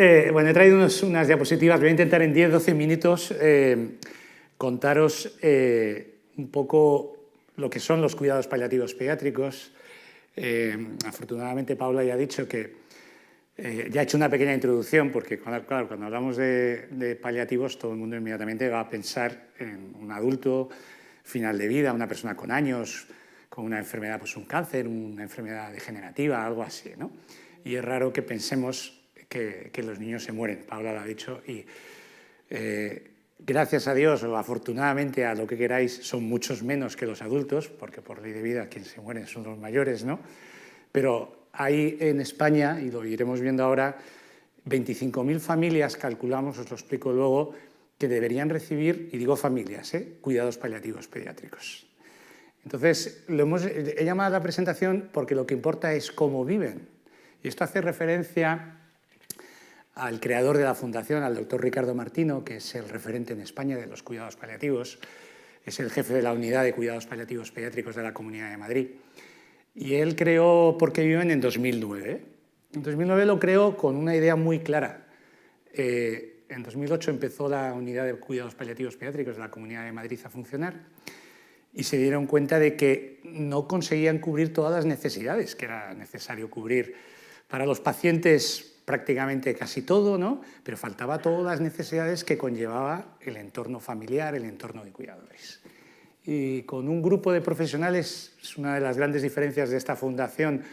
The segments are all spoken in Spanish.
Bueno, he traído unas diapositivas. Voy a intentar en 10-12 minutos contaros un poco lo que son los cuidados paliativos pediátricos. Afortunadamente, Paula ya ha dicho que ya ha hecho una pequeña introducción, porque claro, cuando hablamos de paliativos, todo el mundo inmediatamente va a pensar en un adulto, final de vida, una persona con años, con una enfermedad, pues un cáncer, una enfermedad degenerativa, algo así, ¿no? Y es raro que pensemos que los niños se mueren, Paula lo ha dicho, y gracias a Dios o afortunadamente, a lo que queráis, son muchos menos que los adultos, porque por ley de vida quienes se mueren son los mayores, ¿no? Pero hay en España, y lo iremos viendo ahora, 25.000 familias, calculamos, os lo explico luego, que deberían recibir, y digo familias, cuidados paliativos pediátricos. Entonces, he llamado a la presentación porque lo que importa es cómo viven. Y esto hace referencia al creador de la fundación, al doctor Ricardo Martino, que es el referente en España de los cuidados paliativos, es el jefe de la unidad de cuidados paliativos pediátricos de la Comunidad de Madrid. Y él creó ¿Por qué viven? En 2009. En 2009 lo creó con una idea muy clara. En 2008 empezó la unidad de cuidados paliativos pediátricos de la Comunidad de Madrid a funcionar y se dieron cuenta de que no conseguían cubrir todas las necesidades que era necesario cubrir. Para los pacientes prácticamente casi todo, ¿no? Pero faltaba todas las necesidades que conllevaba el entorno familiar, el entorno de cuidadores. Y con un grupo de profesionales, es una de las grandes diferencias de esta fundación,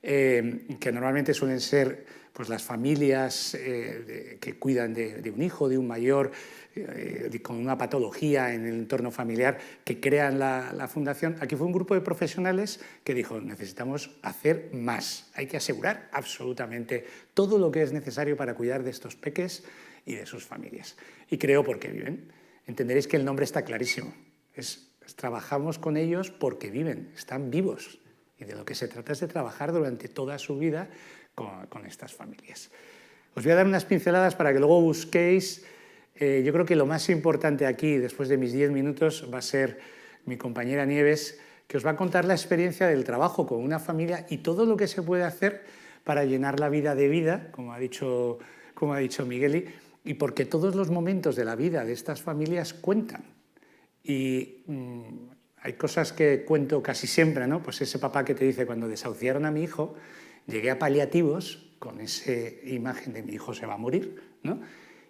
que normalmente suelen ser pues, las familias que cuidan de un hijo, de un mayor, con una patología en el entorno familiar, que crean la fundación. Aquí fue un grupo de profesionales que dijo, necesitamos hacer más, hay que asegurar absolutamente todo lo que es necesario para cuidar de estos peques y de sus familias. Y creo por qué viven. Entenderéis que el nombre está clarísimo. Trabajamos con ellos porque viven, están vivos. Y de lo que se trata es de trabajar durante toda su vida con estas familias. Os voy a dar unas pinceladas para que luego busquéis. Yo creo que lo más importante aquí, después de mis 10 minutos, va a ser mi compañera Nieves, que os va a contar la experiencia del trabajo con una familia y todo lo que se puede hacer para llenar la vida de vida, como ha dicho Migueli, y porque todos los momentos de la vida de estas familias cuentan. Y hay cosas que cuento casi siempre, ¿no? Pues ese papá que te dice, cuando desahuciaron a mi hijo, llegué a paliativos con esa imagen de mi hijo se va a morir, ¿no?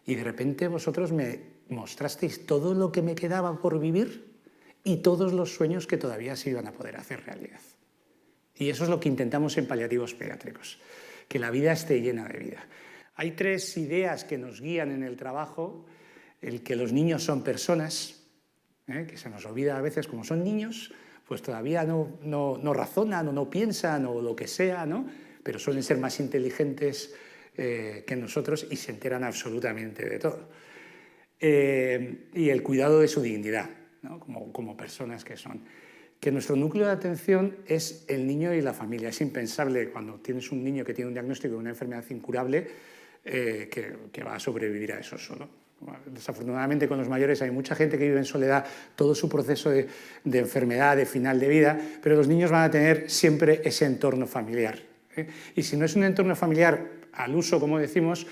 Y de repente vosotros me mostrasteis todo lo que me quedaba por vivir y todos los sueños que todavía se iban a poder hacer realidad. Y eso es lo que intentamos en paliativos pediátricos, que la vida esté llena de vida. Hay 3 ideas que nos guían en el trabajo: el que los niños son personas, que se nos olvida a veces, como son niños, pues todavía no razonan o no piensan o lo que sea, ¿no? Pero suelen ser más inteligentes que nosotros y se enteran absolutamente de todo. Y el cuidado de su dignidad, ¿no? como personas que son. Que nuestro núcleo de atención es el niño y la familia. Es impensable cuando tienes un niño que tiene un diagnóstico de una enfermedad incurable que va a sobrevivir a eso solo. Desafortunadamente con los mayores hay mucha gente que vive en soledad todo su proceso de enfermedad, de final de vida, pero los niños van a tener siempre ese entorno familiar. Y si no es un entorno familiar al uso, como decimos,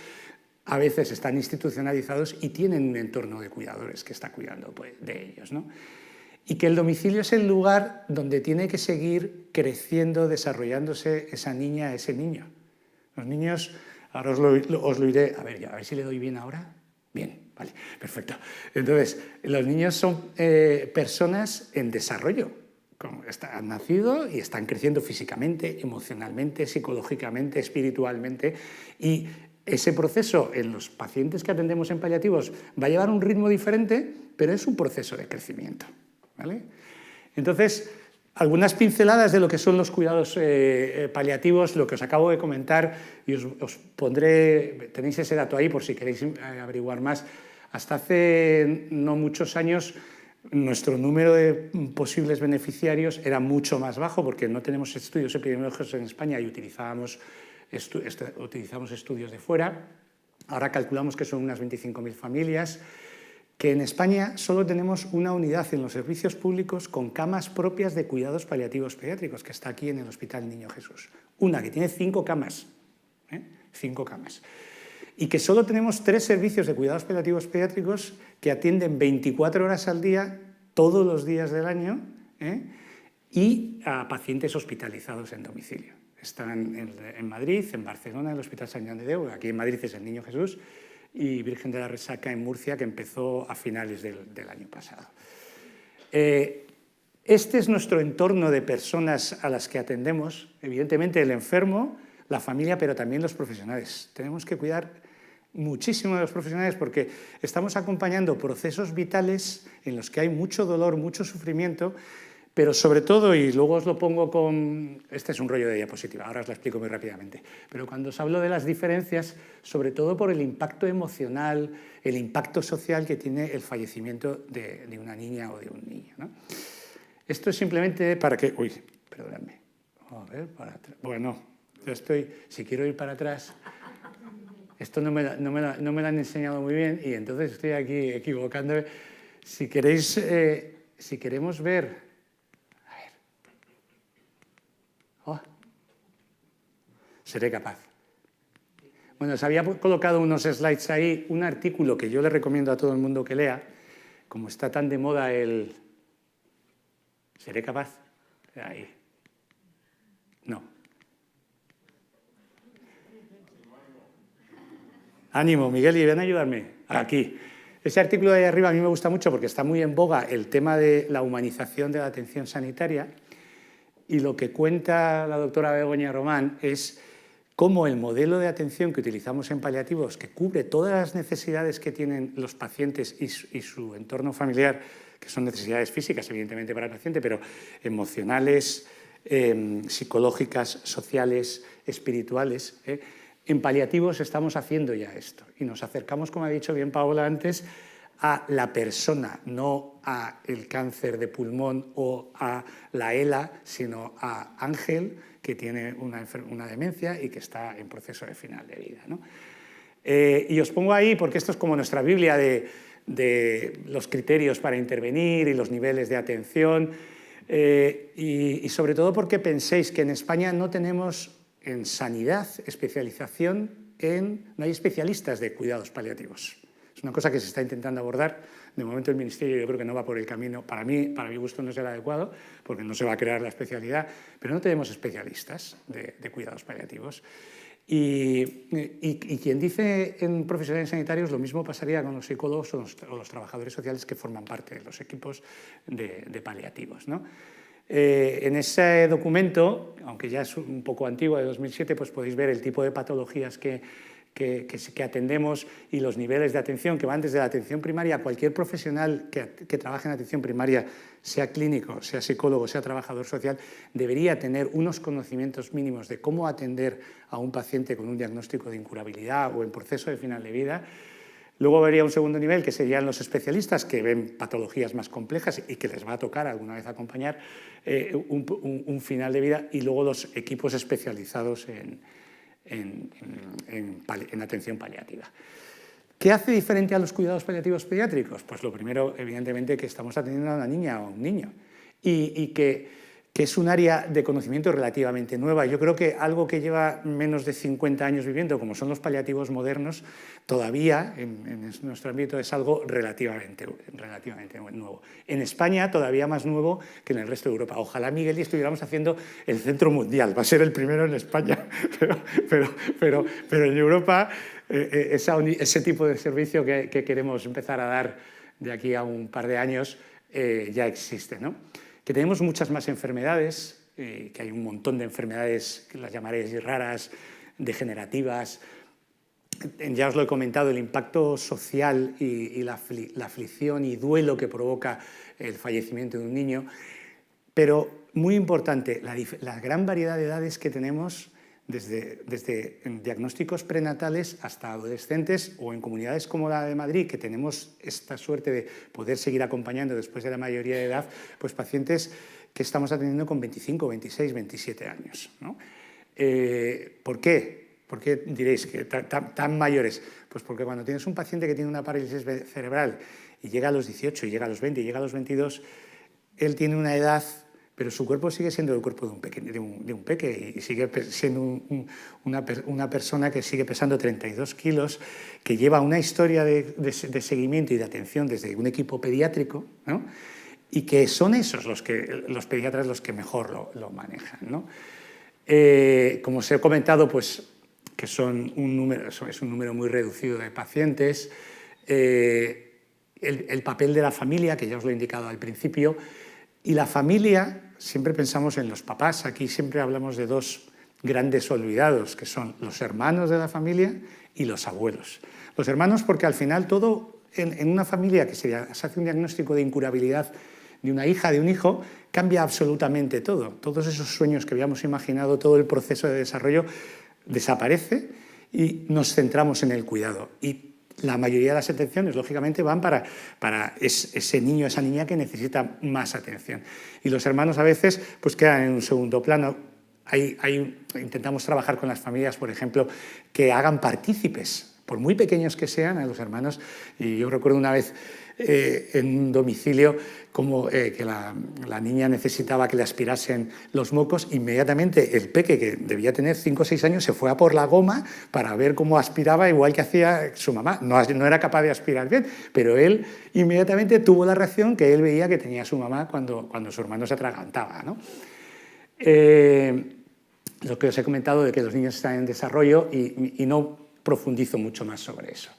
a veces están institucionalizados y tienen un entorno de cuidadores que está cuidando pues, de ellos, ¿no? Y que el domicilio es el lugar donde tiene que seguir creciendo, desarrollándose esa niña, ese niño. Los niños, ahora os lo iré, a ver si le doy bien ahora. Bien, vale, perfecto. Entonces, los niños son personas en desarrollo. Han nacido y están creciendo físicamente, emocionalmente, psicológicamente, espiritualmente. Y ese proceso en los pacientes que atendemos en paliativos va a llevar un ritmo diferente, pero es un proceso de crecimiento, ¿vale? Entonces, algunas pinceladas de lo que son los cuidados paliativos, lo que os acabo de comentar, y os pondré, tenéis ese dato ahí por si queréis averiguar más. Hasta hace no muchos años nuestro número de posibles beneficiarios era mucho más bajo porque no tenemos estudios epidemiológicos en España y utilizamos estudios de fuera. Ahora calculamos que son unas 25.000 familias, que en España solo tenemos una unidad en los servicios públicos con camas propias de cuidados paliativos pediátricos, que está aquí en el Hospital Niño Jesús. Una que tiene 5 camas. 5 camas. y que solo tenemos 3 servicios de cuidados paliativos pediátricos que atienden 24 horas al día, todos los días del año, y a pacientes hospitalizados en domicilio. Están en Madrid, en Barcelona, en el Hospital Sant Joan de Déu, aquí en Madrid es el Niño Jesús, y Virgen de la Resaca en Murcia, que empezó a finales del año pasado. Este es nuestro entorno de personas a las que atendemos, evidentemente el enfermo, la familia, pero también los profesionales. Tenemos que cuidar muchísimo de los profesionales porque estamos acompañando procesos vitales en los que hay mucho dolor, mucho sufrimiento, pero sobre todo, y luego os lo pongo con... Este es un rollo de diapositiva, ahora os lo explico muy rápidamente, pero cuando os hablo de las diferencias, sobre todo por el impacto emocional, el impacto social que tiene el fallecimiento de una niña o de un niño, ¿no? Esto es simplemente para que... Uy, perdóname. A ver, para atrás. Bueno, yo estoy... Si quiero ir para atrás... Esto no me lo han enseñado muy bien y entonces estoy aquí equivocándome. Si queréis... si queremos ver... Seré capaz. Bueno, os había colocado unos slides ahí, un artículo que yo le recomiendo a todo el mundo que lea, como está tan de moda el... ¿Seré capaz? Ahí. No. Ánimo, Miguel, y ven a ayudarme. Aquí. Ese artículo de ahí arriba a mí me gusta mucho porque está muy en boga el tema de la humanización de la atención sanitaria y lo que cuenta la doctora Begoña Román es cómo el modelo de atención que utilizamos en paliativos, que cubre todas las necesidades que tienen los pacientes y su entorno familiar, que son necesidades físicas, evidentemente, para el paciente, pero emocionales, psicológicas, sociales, espirituales. En paliativos estamos haciendo ya esto y nos acercamos, como ha dicho bien Paola antes, a la persona, no a el cáncer de pulmón o a la ELA, sino a Ángel, que tiene una demencia y que está en proceso de final de vida, ¿no? Y os pongo ahí porque esto es como nuestra Biblia de los criterios para intervenir y los niveles de atención y sobre todo porque penséis que en España no tenemos en sanidad especialización no hay especialistas de cuidados paliativos. Es una cosa que se está intentando abordar. De momento el Ministerio yo creo que no va por el camino, para mi gusto no es el adecuado, porque no se va a crear la especialidad, pero no tenemos especialistas de cuidados paliativos. Y quien dice en profesionales sanitarios, lo mismo pasaría con los psicólogos o los trabajadores sociales que forman parte de los equipos de paliativos, ¿no? En ese documento, aunque ya es un poco antiguo, de 2007, pues podéis ver el tipo de patologías que atendemos y los niveles de atención que van desde la atención primaria a cualquier profesional que trabaje en atención primaria, sea clínico, sea psicólogo, sea trabajador social, debería tener unos conocimientos mínimos de cómo atender a un paciente con un diagnóstico de incurabilidad o en proceso de final de vida. Luego habría un segundo nivel que serían los especialistas que ven patologías más complejas y que les va a tocar alguna vez acompañar un final de vida y luego los equipos especializados en atención paliativa. ¿Qué hace diferente a los cuidados paliativos pediátricos? Pues lo primero, evidentemente, que estamos atendiendo a una niña o a un niño y que es un área de conocimiento relativamente nueva. Yo creo que algo que lleva menos de 50 años viviendo, como son los paliativos modernos, todavía en nuestro ámbito es algo relativamente nuevo. En España todavía más nuevo que en el resto de Europa. Ojalá, Miguel, y estuviéramos haciendo el centro mundial. Va a ser el primero en España, pero en Europa ese tipo de servicio que queremos empezar a dar de aquí a un par de años ya existe, ¿no? Que tenemos muchas más enfermedades, que hay un montón de enfermedades que las llamaréis raras, degenerativas. Ya os lo he comentado, el impacto social y la aflicción y duelo que provoca el fallecimiento de un niño. Pero, muy importante, la gran variedad de edades que tenemos, desde diagnósticos prenatales hasta adolescentes o en comunidades como la de Madrid, que tenemos esta suerte de poder seguir acompañando después de la mayoría de edad, pues pacientes que estamos atendiendo con 25, 26, 27 años, ¿no? ¿Por qué? ¿Por qué diréis que tan mayores? Pues porque cuando tienes un paciente que tiene una parálisis cerebral y llega a los 18, y llega a los 20, y llega a los 22, él tiene una edad pero su cuerpo sigue siendo el cuerpo de un peque y sigue siendo una persona que sigue pesando 32 kilos, que lleva una historia de seguimiento y de atención desde un equipo pediátrico, ¿no? Y que son esos los pediatras los que mejor lo manejan, ¿no? Como os he comentado, pues que es un número muy reducido de pacientes. El papel de la familia, que ya os lo he indicado al principio, y la familia, siempre pensamos en los papás, aquí siempre hablamos de dos grandes olvidados, que son los hermanos de la familia y los abuelos. Los hermanos porque al final todo en una familia que se hace un diagnóstico de incurabilidad de una hija, de un hijo, cambia absolutamente todo. Todos esos sueños que habíamos imaginado, todo el proceso de desarrollo desaparece y nos centramos en el cuidado. Y la mayoría de las atenciones, lógicamente, van para ese niño, esa niña que necesita más atención. Y los hermanos a veces pues, quedan en un segundo plano. Intentamos trabajar con las familias, por ejemplo, que hagan partícipes, por muy pequeños que sean, a los hermanos. Y yo recuerdo una vez en un domicilio como que la niña necesitaba que le aspirasen los mocos. Inmediatamente el peque, que debía tener 5 o 6 años, se fue a por la goma para ver cómo aspiraba, igual que hacía su mamá. No era capaz de aspirar bien, pero él inmediatamente tuvo la reacción que él veía que tenía su mamá cuando su hermano se atragantaba, ¿no? Lo que os he comentado de que los niños están en desarrollo y no profundizo mucho más sobre eso.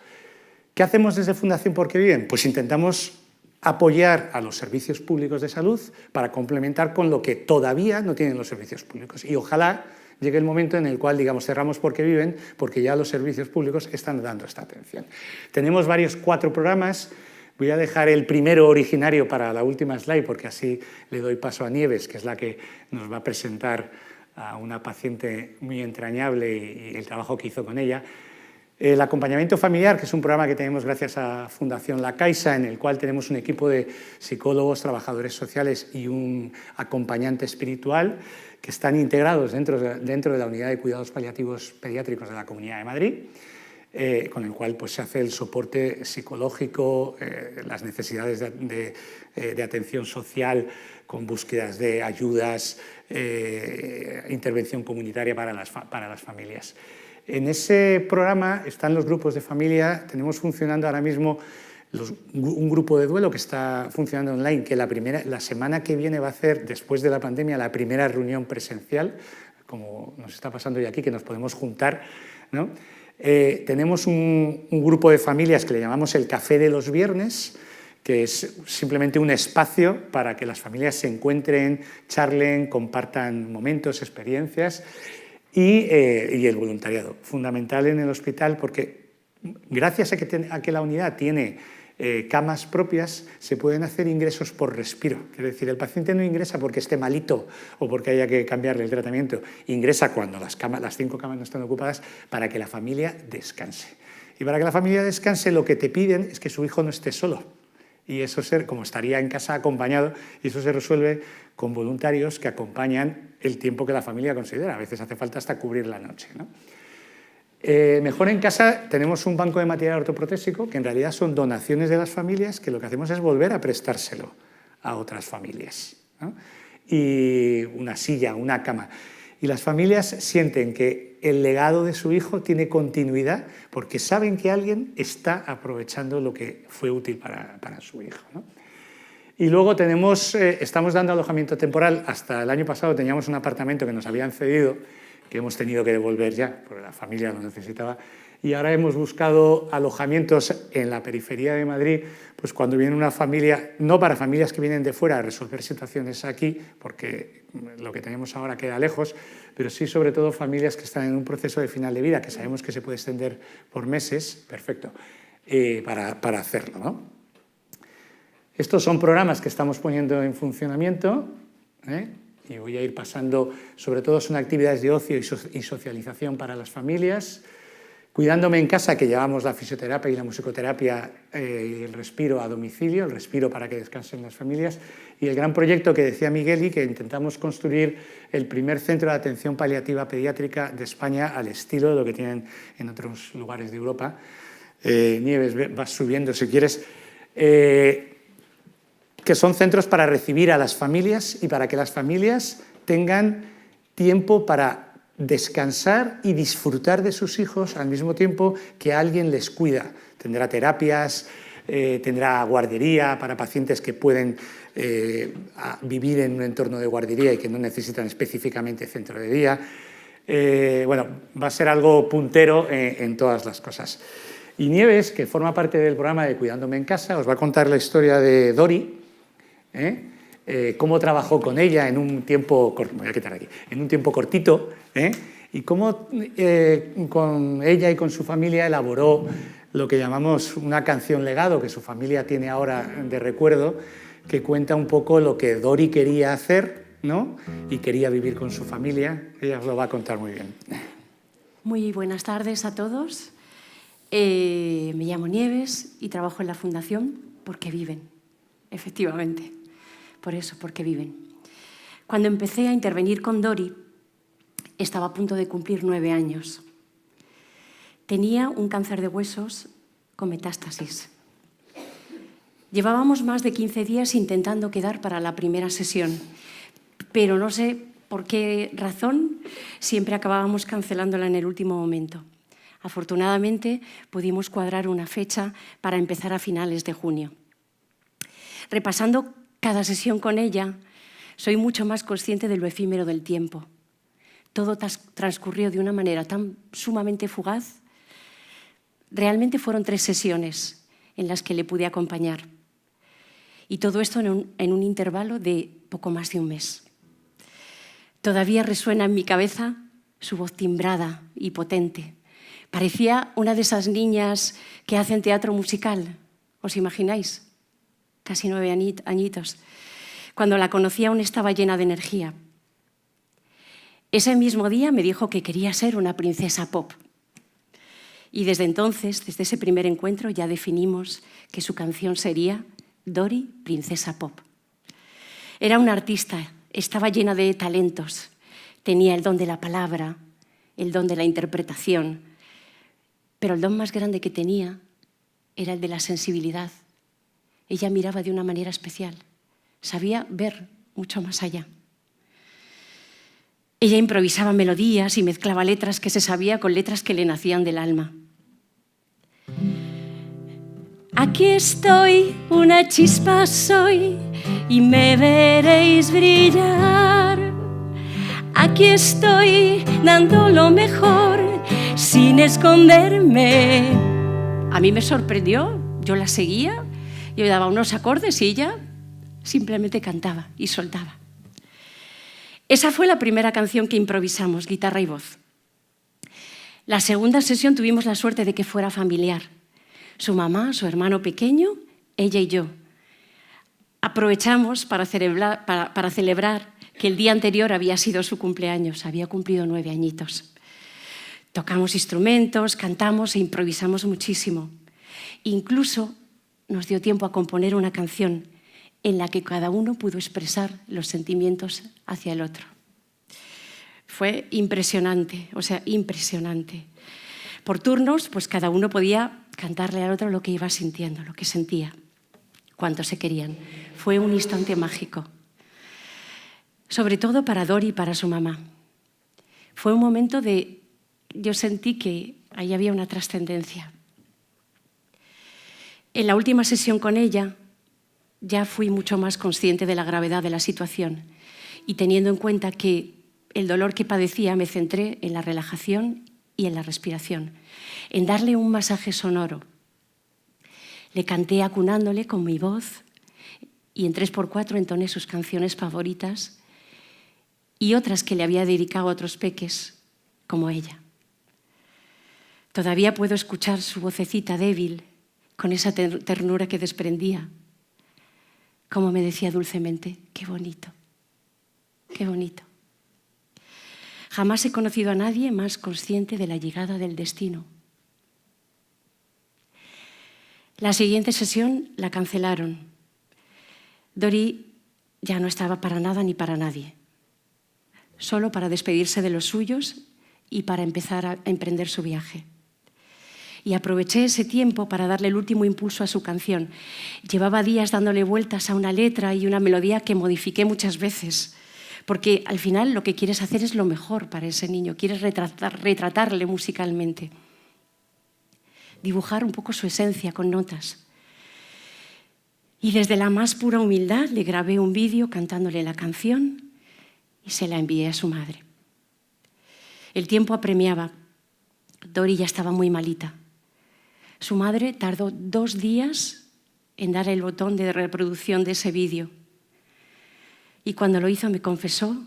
¿Qué hacemos desde Fundación Porque Viven? Pues intentamos apoyar a los servicios públicos de salud para complementar con lo que todavía no tienen los servicios públicos. Y ojalá llegue el momento en el cual, digamos, cerramos Porque Viven, porque ya los servicios públicos están dando esta atención. Tenemos 4 programas. Voy a dejar el primero originario para la última slide, porque así le doy paso a Nieves, que es la que nos va a presentar a una paciente muy entrañable y el trabajo que hizo con ella. El acompañamiento familiar, que es un programa que tenemos gracias a Fundación La Caixa, en el cual tenemos un equipo de psicólogos, trabajadores sociales y un acompañante espiritual que están integrados dentro de la Unidad de Cuidados Paliativos Pediátricos de la Comunidad de Madrid, con el cual pues, se hace el soporte psicológico, las necesidades de atención social, con búsquedas de ayudas, intervención comunitaria para las familias. En ese programa están los grupos de familia. Tenemos funcionando ahora mismo un grupo de duelo que está funcionando online, que la semana que viene va a hacer, después de la pandemia, la primera reunión presencial, como nos está pasando hoy aquí, que nos podemos juntar, ¿no? Tenemos un grupo de familias que le llamamos el Café de los Viernes, que es simplemente un espacio para que las familias se encuentren, charlen, compartan momentos, experiencias. Y el voluntariado, fundamental en el hospital, porque gracias a que la unidad tiene camas propias, se pueden hacer ingresos por respiro. Es decir, el paciente no ingresa porque esté malito o porque haya que cambiarle el tratamiento, ingresa cuando las 5 camas no están ocupadas para que la familia descanse. Y para que la familia descanse, lo que te piden es que su hijo no esté solo. Y eso, como estaría en casa acompañado, y eso se resuelve con voluntarios que acompañan el tiempo que la familia considera. A veces hace falta hasta cubrir la noche, ¿no? Mejor en casa tenemos un banco de material ortoprotésico que en realidad son donaciones de las familias que lo que hacemos es volver a prestárselo a otras familias, ¿no? Y una silla, una cama. Y las familias sienten que el legado de su hijo tiene continuidad porque saben que alguien está aprovechando lo que fue útil para su hijo, ¿no? Y luego estamos dando alojamiento temporal. Hasta el año pasado teníamos un apartamento que nos habían cedido, que hemos tenido que devolver ya, porque la familia lo necesitaba. Y ahora hemos buscado alojamientos en la periferia de Madrid, pues cuando viene una familia, no para familias que vienen de fuera a resolver situaciones aquí, porque lo que tenemos ahora queda lejos, pero sí sobre todo familias que están en un proceso de final de vida, que sabemos que se puede extender por meses, perfecto, para hacerlo, ¿no? Estos son programas que estamos poniendo en funcionamiento, y voy a ir pasando, sobre todo son actividades de ocio y socialización para las familias. Cuidándome en casa, que llevamos la fisioterapia y la musicoterapia y el respiro a domicilio, el respiro para que descansen las familias. Y el gran proyecto que decía Miguel y que intentamos construir el primer centro de atención paliativa pediátrica de España al estilo de lo que tienen en otros lugares de Europa. Nieves, vas subiendo si quieres. que son centros para recibir a las familias y para que las familias tengan tiempo para descansar y disfrutar de sus hijos al mismo tiempo que alguien les cuida. Tendrá terapias, tendrá guardería para pacientes que pueden vivir en un entorno de guardería y que no necesitan específicamente centro de día. Bueno, va a ser algo puntero en todas las cosas. Y Nieves, que forma parte del programa de Cuidándome en Casa, os va a contar la historia de Dori, cómo trabajó con ella en un tiempo, voy a quitar aquí, en un tiempo cortito, y cómo con ella y con su familia elaboró lo que llamamos una canción legado, que su familia tiene ahora de recuerdo, que cuenta un poco lo que Dori quería hacer, ¿no? Y quería vivir con su familia. Ella os lo va a contar muy bien. Muy buenas tardes a todos. Me llamo Nieves y trabajo en la Fundación Porque Viven, efectivamente. Por eso, porque viven. Cuando empecé a intervenir con Dori, estaba a punto de cumplir 9 años. Tenía un cáncer de huesos con metástasis. Llevábamos más de 15 días intentando quedar para la primera sesión, pero no sé por qué razón siempre acabábamos cancelándola en el último momento. Afortunadamente pudimos cuadrar una fecha para empezar a finales de junio. Repasando cada sesión con ella, soy mucho más consciente de lo efímero del tiempo. Todo transcurrió de una manera tan sumamente fugaz. Realmente fueron 3 sesiones en las que le pude acompañar. Y todo esto en un intervalo de poco más de un mes. Todavía resuena en mi cabeza su voz timbrada y potente. Parecía una de esas niñas que hacen teatro musical. ¿Os imagináis? Casi 9 añitos. Cuando la conocí aún estaba llena de energía. Ese mismo día me dijo que quería ser una princesa pop. Y desde entonces, desde ese primer encuentro, ya definimos que su canción sería Dori, princesa pop. Era una artista, estaba llena de talentos. Tenía el don de la palabra, el don de la interpretación. Pero el don más grande que tenía era el de la sensibilidad. Ella miraba de una manera especial. Sabía ver mucho más allá. Ella improvisaba melodías y mezclaba letras que se sabía con letras que le nacían del alma. Aquí estoy, una chispa soy, y me veréis brillar. Aquí estoy, dando lo mejor, sin esconderme. A mí me sorprendió, yo la seguía, yo daba unos acordes y ella simplemente cantaba y soltaba. Esa fue la primera canción que improvisamos, guitarra y voz. La segunda sesión tuvimos la suerte de que fuera familiar. Su mamá, su hermano pequeño, ella y yo. Aprovechamos para celebrar que el día anterior había sido su cumpleaños, había cumplido 9 añitos. Tocamos instrumentos, cantamos e improvisamos muchísimo. Incluso nos dio tiempo a componer una canción en la que cada uno pudo expresar los sentimientos hacia el otro. Fue impresionante, impresionante. Por turnos, pues cada uno podía cantarle al otro lo que iba sintiendo, lo que sentía, cuánto se querían. Fue un instante mágico. Sobre todo para Dori y para su mamá. Fue un momento yo sentí que ahí había una trascendencia. En la última sesión con ella, ya fui mucho más consciente de la gravedad de la situación y teniendo en cuenta que el dolor que padecía me centré en la relajación y en la respiración, en darle un masaje sonoro. Le canté acunándole con mi voz y en 3x4 entoné sus canciones favoritas y otras que le había dedicado a otros peques, como ella. Todavía puedo escuchar su vocecita débil con esa ternura que desprendía. Como me decía dulcemente, qué bonito, qué bonito. Jamás he conocido a nadie más consciente de la llegada del destino. La siguiente sesión la cancelaron. Dori ya no estaba para nada ni para nadie, solo para despedirse de los suyos y para empezar a emprender su viaje. y aproveché ese tiempo para darle el último impulso a su canción. Llevaba días dándole vueltas a una letra y una melodía que modifiqué muchas veces, porque al final lo que quieres hacer es lo mejor para ese niño, quieres retratarle musicalmente, dibujar un poco su esencia con notas. Y desde la más pura humildad le grabé un vídeo cantándole la canción y se la envié a su madre. El tiempo apremiaba. Dori ya estaba muy malita. Su madre tardó 2 días en dar el botón de reproducción de ese vídeo. Y cuando lo hizo me confesó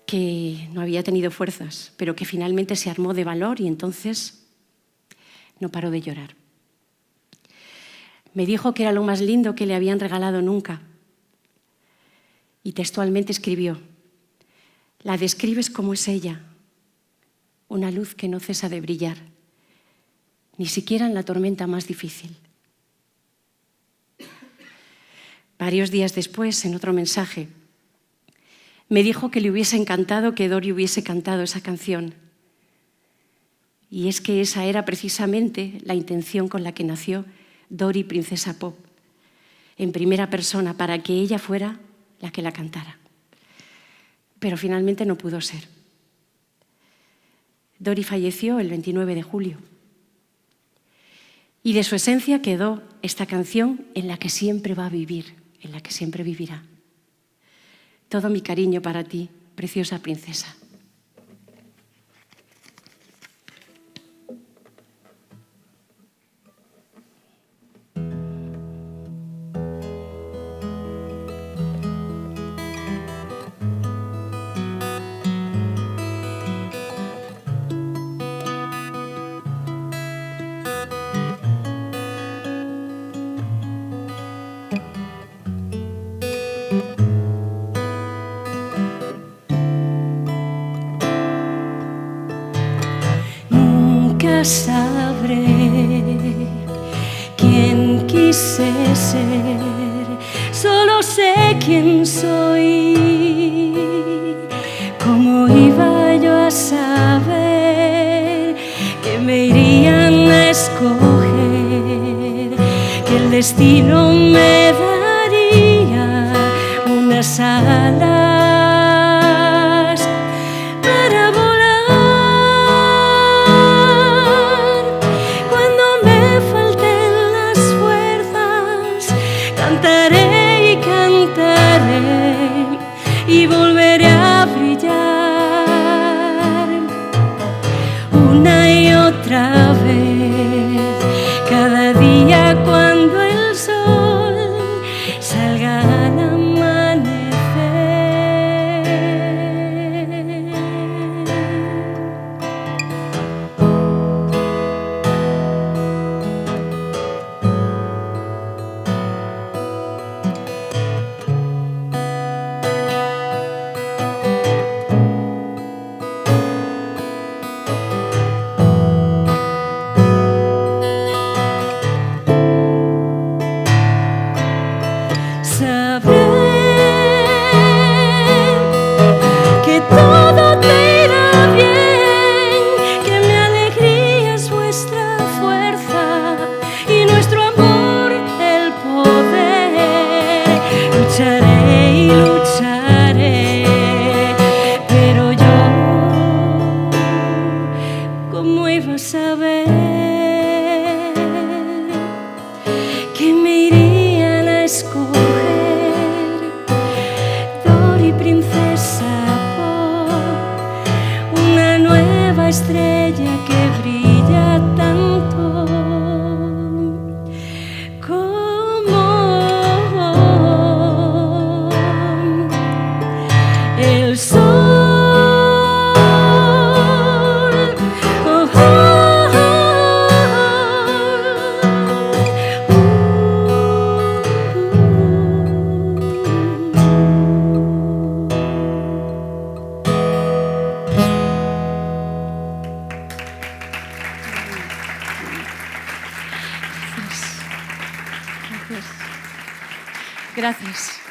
que no había tenido fuerzas, pero que finalmente se armó de valor y entonces no paró de llorar. Me dijo que era lo más lindo que le habían regalado nunca. Y textualmente escribió: la describes como es ella, una luz que no cesa de brillar, ni siquiera en la tormenta más difícil. Varios días después, en otro mensaje, me dijo que le hubiese encantado que Dori hubiese cantado esa canción. Y es que esa era precisamente la intención con la que nació Dori Princesa Pop, en primera persona, para que ella fuera la que la cantara. Pero finalmente no pudo ser. Dori falleció el 29 de julio. Y de su esencia quedó esta canción en la que siempre va a vivir, en la que siempre vivirá. Todo mi cariño para ti, preciosa princesa. Sabré quién quise ser, solo sé quién soy. ¿Cómo iba yo a saber que me irían a escoger, que el destino me daría unas alas para volar? Cantaré y cantaré y volveré a brillar una y otra vez, cada día cuando el sol salga al amanecer. Sabré que todo te irá bien, que mi alegría es vuestra fuerza y nuestro amor el poder. Lucharé y lucharé, pero yo, ¿cómo iba a saber que me irían a escoger? Dori Princesa Pop, una nueva estrella que brilla tanto como el sol. Gracias.